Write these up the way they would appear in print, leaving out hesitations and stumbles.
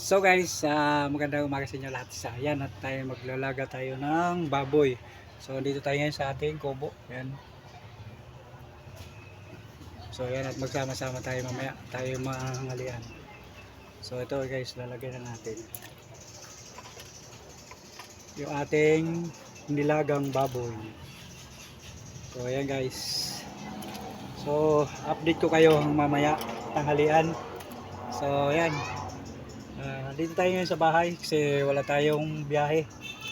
So guys, magandang umaga sa inyo lahat. Ayan, at tayo maglalaga tayo ng baboy. So dito tayo ngayon sa ating kubo. Ayan. So ayan, at magsama-sama tayo mamaya. Tayo mahangalian. So ito guys, lalagyan na natin yung ating nilagang baboy. So ayan guys. So update ko kayo mamaya tanghalian. So ayan. Dito tayo ngayon sa bahay kasi wala tayong biyahe.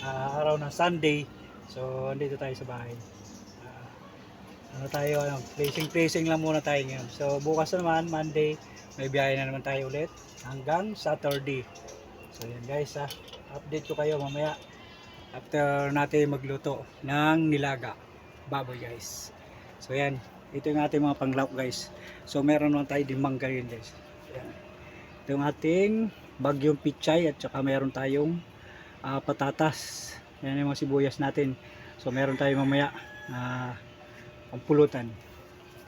Araw ng Sunday. So dito tayo sa bahay. Placing lang muna tayo ngayon. So bukas naman Monday may biyahe na naman tayo ulit hanggang Saturday. So yan guys, update ko kayo mamaya after natin magluto ng nilaga baboy guys. So yan, ito yung ating mga panglap guys. So meron naman tayo din mangga yun guys. Yan. Ito yung ating bagyong pichay at saka meron tayong patatas. Yan yung mga sibuyas natin. So meron tayo mamaya pampulutan.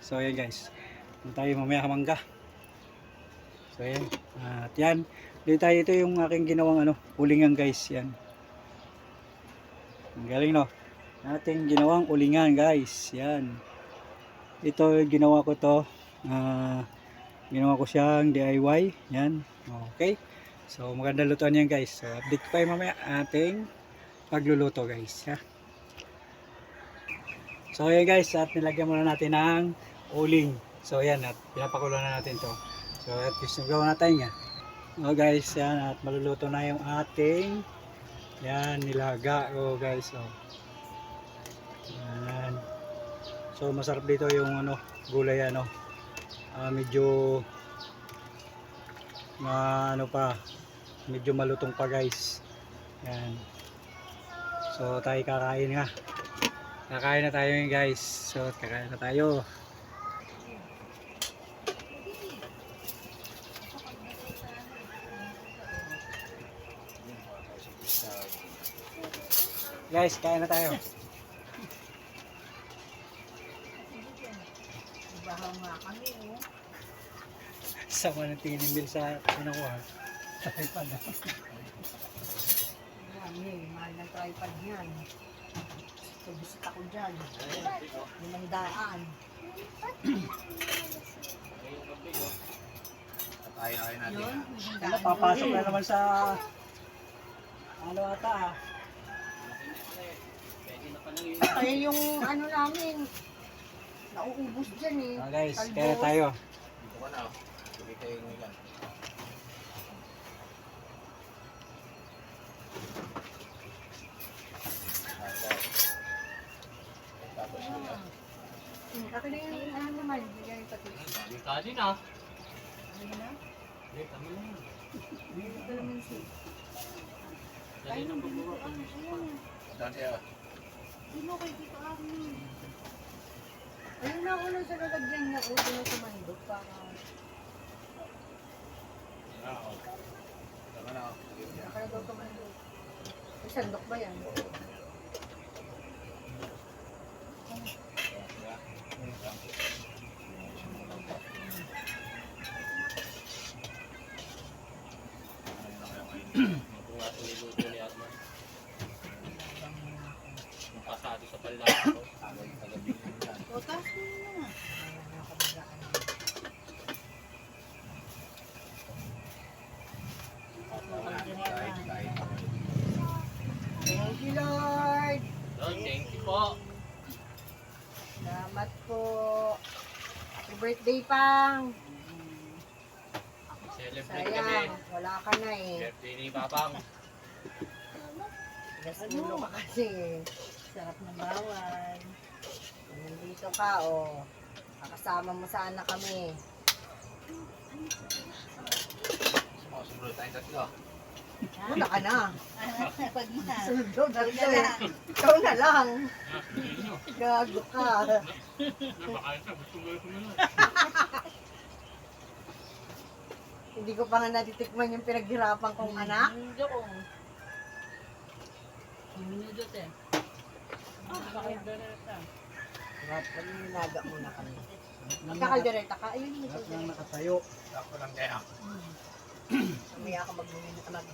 So ayan guys, meron tayo mamaya mangga. So ayan, at yan dito tayo, ito yung aking ginawang ulingan guys. Yan, ang galing no, ating ginawang ulingan guys. Yan, ito ginawa ko to, ginawa ko siyang DIY. Yan, okay. So maganda lutuan yan guys. So update ko tayo mamaya ating pagluluto guys. So ayan guys, at nilagyan muna natin ng uling. So ayan, at pinapakulo na natin to. So at least nagawa natin nga. So guys, yan, at maluluto na yung ating yan nilaga. Oh guys, oh. Yan. So masarap dito yung gulay medyo medyo malutong pa guys. Yan. So tayo kakain nga. Kakain na tayo guys. So kakain na tayo. Guys, kain na tayo. Bahaw nga kami Sama ng tinimbil sa kinukuha. Tripod na. mahal ng tripod yan. So visit ako dyan. 500. Tayo natin. Papasok na naman sa ata. Kaya yung namin, nauubos dyan eh. Guys, Talbos. kaya tayo. Dito ka na. Sige kayo ngayon. Tapos yun. Ako na yung naman, bigyan yung pati. Kali na. Ano na? Kami na yun. Ito naman siya. Dali na pagbuwa. Saan siya? Sino kayo dito amin? Ayun na ulo sa lalagyan niya, ulo na sumandok para... Tama na. Nakala daw sumandok. May sandok ba yan? Magpungaso niluto ni Adman. Yung pasado sa palaka ko. Tagabi na yan. O, taas mo na. Thank you, Lord. Lord, thank you po. Salamat po. Happy birthday, Pang. Celebrate kami. Sayang, wala ka na eh. Birthday ni Babang. Nasulo ka kasi. Sarap ng bawal. Nandito ka, oh. Kakasama mo sana kami. Sumunod tayong tatlo. Wala ka na. Sunod na rin. Ikaw na lang. Gago ka. Napakain sa gusto mo na. Hindi ko pa nga natitikman yung pinaghirapan kong anak. Minuto ko. Minuto eh. Nakakaldereta. Sarap kami, nilaga muna kami. Magkakaldereta ka. Ayun, Lahat lang nakatayo. Ako lang kaya. Mamaya ako maglulutuan.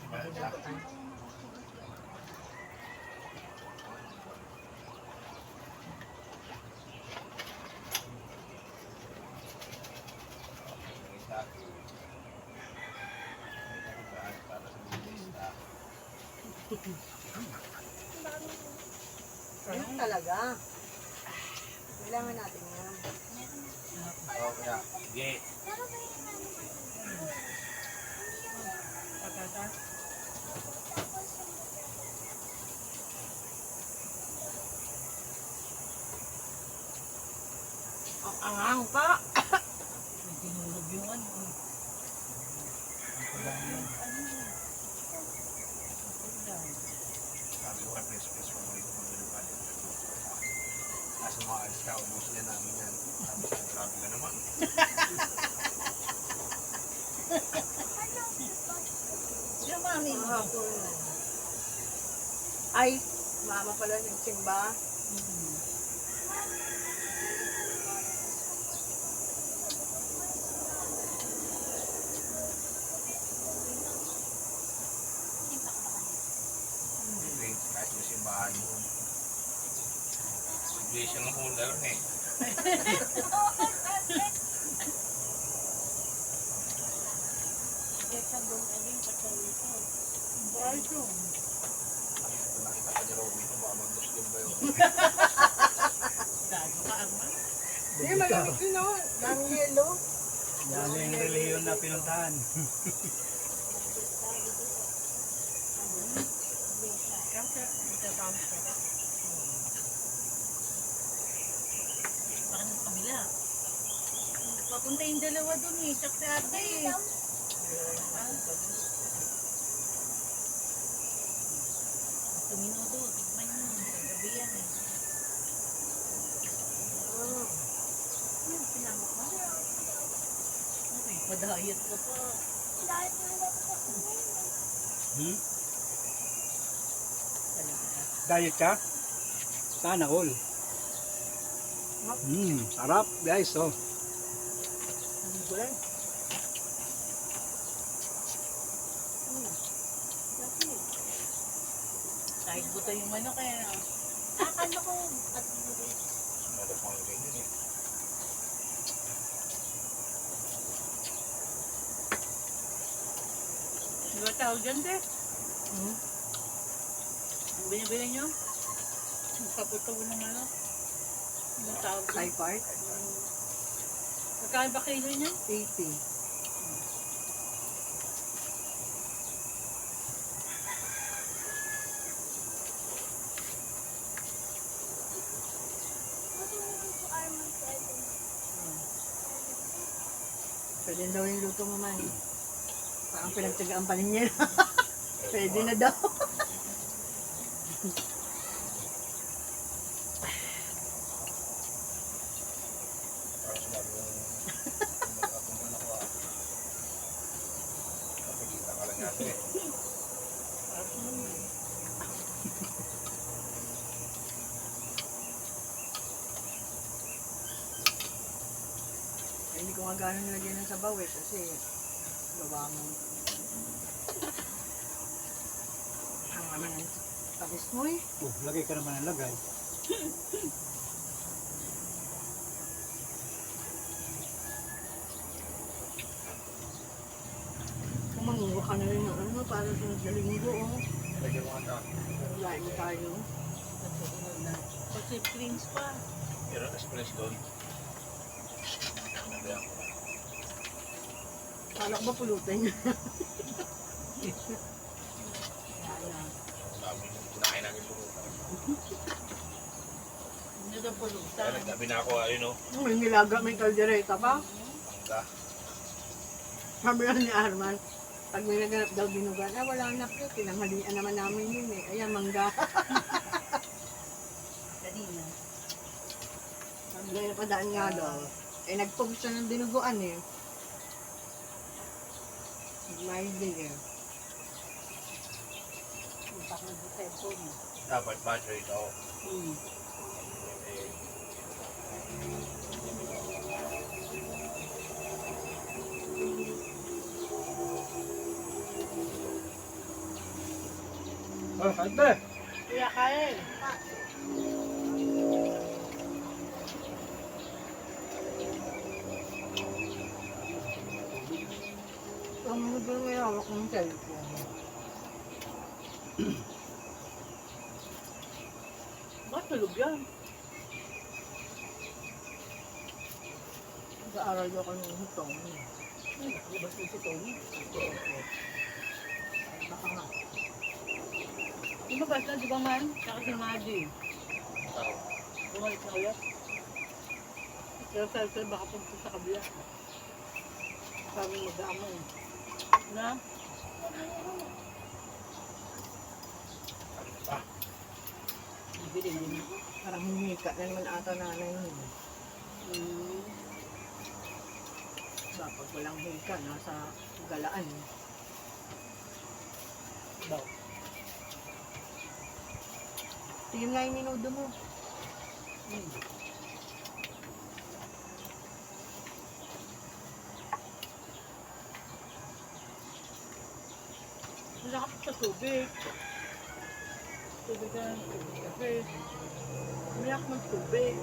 Ayun talaga. Kailangan natin yan. Oh, kaya. Sige. Ang angang pa. Tinulog yung ano. Sabi ko kay Press mo ito magdulugan. Asa mga alis ka, ubus niya namin yan. Sabi ko, grabe ka naman. Siya mami mo. Hapon. Ay, mama pala yung simba. Kahit yung simbahan mo. Iglesia ng holder eh. Nakita ka ni Robby, baka mag-Muslim ba yun? Gago ka ang ma. Hindi, malamig yun ako. Daming yelo. Dami yung reliyon na pinuntahan. Baka ng kabila. Papunta yung dalawa dun eh. Tsak si ate eh. Minuto, tikman nyo. Gabi yan eh. Okay, padayat ka pa. Hmm? Talaga ka. Diet ka? Sana all. Sarap guys. Oh. Ang gulay. Kahit buto yung manok eh. Ano ko? Sumalap mo yung ganyan eh. Di ba tawag dyan, te? Hmm? Ang binibili nyo? Yung paputo ng manok? Yung tawag dyan? High part? Magkano ba kilo niya? 80. Pwede daw yung luto mo man. Parang pinagtsagaan pa ninyo. Pwede na daw. Para sinabi yung magkakong anak ko ah. Nakikita ka lang yata eh. Hindi ko nga gano'n nilagyan ng sabaw eh. Kasi gawa mo. Ang ano ng tapos mo eh. Oh, lagay ka naman ng lagay. Kung manguha ka na rin ng ano para sa linggo oh. Lagyan mo ang Lain tayo. Pagsusunod na. Pag drinks pa. Pero express doon. Nagyan ko. Kala ko ba pulutin? Sabi yung kunain namin pulutan. Hindi daw Kaya pulutan. naggabi na ako, ayun o. May nilaga, may kaldereta pa. Mangga. Sabi lang ni Arman, pag may naganap daw binugan, wala na po, tinanghalian naman namin yun eh. Ayan, mangga. Kanina. Sabi na padaan nga daw. Eh, nagpog siya ng dinuguan eh. May din eh. Ipak na sa cellphone. Dapat battery ito. Oh, ate. Kaya kain. Ang mga may hawak ng cellphone. Bakit tulog yan? Nag-aaral ko ng hutong. Ay, labas mo si Tony. Baka nga. Di ba basta, di ba man? Saka si Maddie. Bumalik na ulit. Pero sel baka punta sa kabila. Kami mag-aamon. Na? Bibili din. Parang humika na naman ata nanay yun. Pag walang hika, nasa galaan. Daw. Tingin nga yung minudo mo. Wala ka pa sa tubig. Tubig ka ng tubig kasi. Umiyak mag-tubig.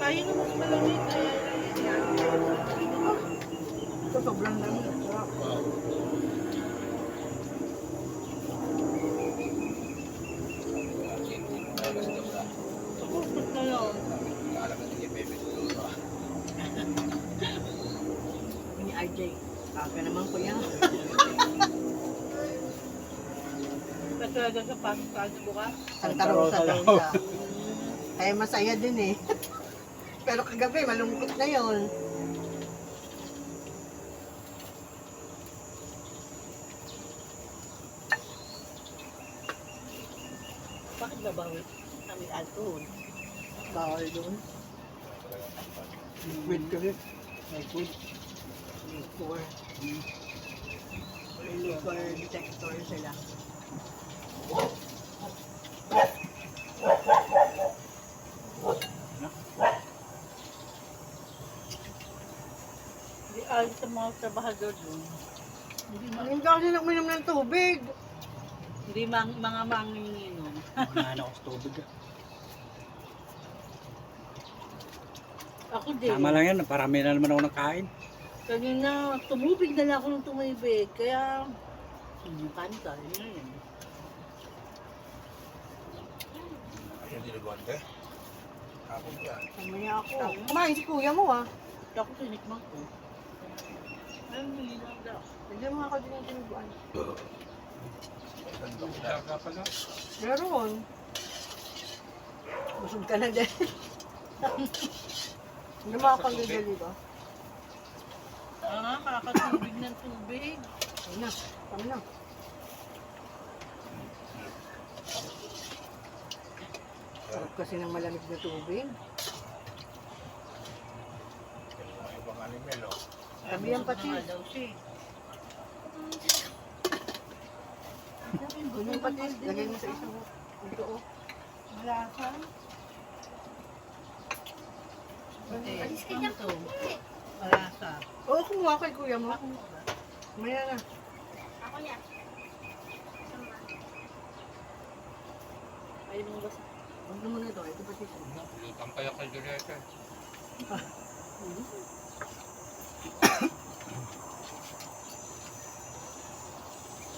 Kaya na mas malamig. Kaya yan. Ito sobrang lamig. Sarap. Pupot na yun. Sabi ni RJ, kaga naman kuya. Kasi talaga sa pasok bukas. Santa Rosa daw siya. Kaya masaya din eh. Pero kagabi, malungkot na yon. Bakit nabawit kami alcohol? Bawal doon. Wait ka rin. May food. Liquor. Liquor detector sila. Hindi alis sa mga trabahador doon. Hindi kasi nagminom ng tubig. Hindi mga manginginom. Ano ako sa tubig. Ako din. Tama lang yan, parami na naman ako nakain. Kanina, tumubig na lang ako ng tumibig. Kaya, kanta, yun yun. Ayun, dinugante. Hapon yan. Kamaya ako. Kumain si kuya mo ah. Ako tinikman ko. Ay, may nagda. Hindi mo ako din yung tinubuan. Daga pala. Meron. Busog ka na din. Hindi mo ako dali ba? Kakatubig ng tubig. Ayun na. Kami na. Sarap kasi ng malamig na tubig. Ibang animal, oh. Sabi yan pati. Nga daw siya. Ganyan pati. Lagay mo sa isang ito oh. Wala ka? Alis ka dyan to. Wala ka. Oo, kumuha kay kuya mo. Maya na. Ayun mo basta. Huwag naman ito. Ito pati siya. Lutang kaya kay Julieta.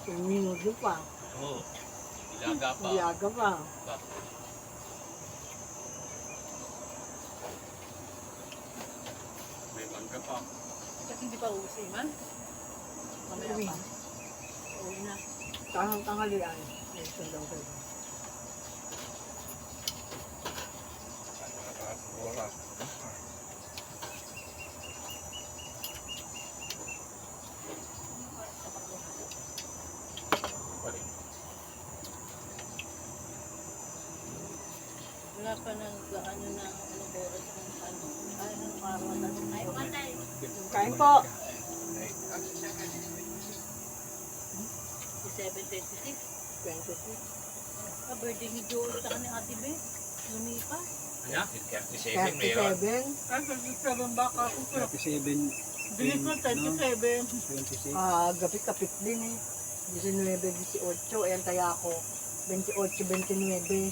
Yung minuto pa. Oo. Ilaga pa. Iyaga pa. May mangga pa. Kasi hindi pa uusi man. Mamaya Uwi. pa. Uwi na. Tahang tanghalian. Next daw kayo. Oras. Wala pa nang gaano na anong oras ng ano. Ay, anong araw na. Ay, patay. Kain po. Si 7:26. 26. Birthday ni Joel sa ni Ate Be. Lumipas. Ano? 37 meron. 37. Ay, 37 baka ako pa. 37, Bilis mo, 37. 26. Gapit-kapit din eh. 19-18. Ayan kaya ako. 28-29.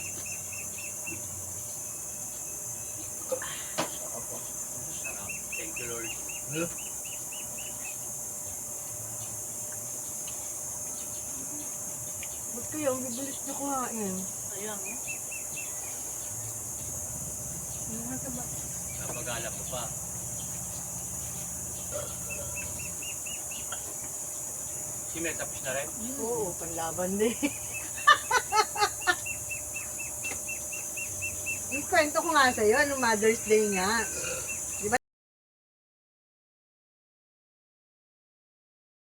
Sarap. Thank you, Lord. Ba't kaya ang bibilis niyo kumain? Ayan. Ano ka ba? Napagala mo pa. Si Mel, tapos na rin? Oo, panlaban din. Yung kwento ko nga sa'yo, no Mother's Day nga.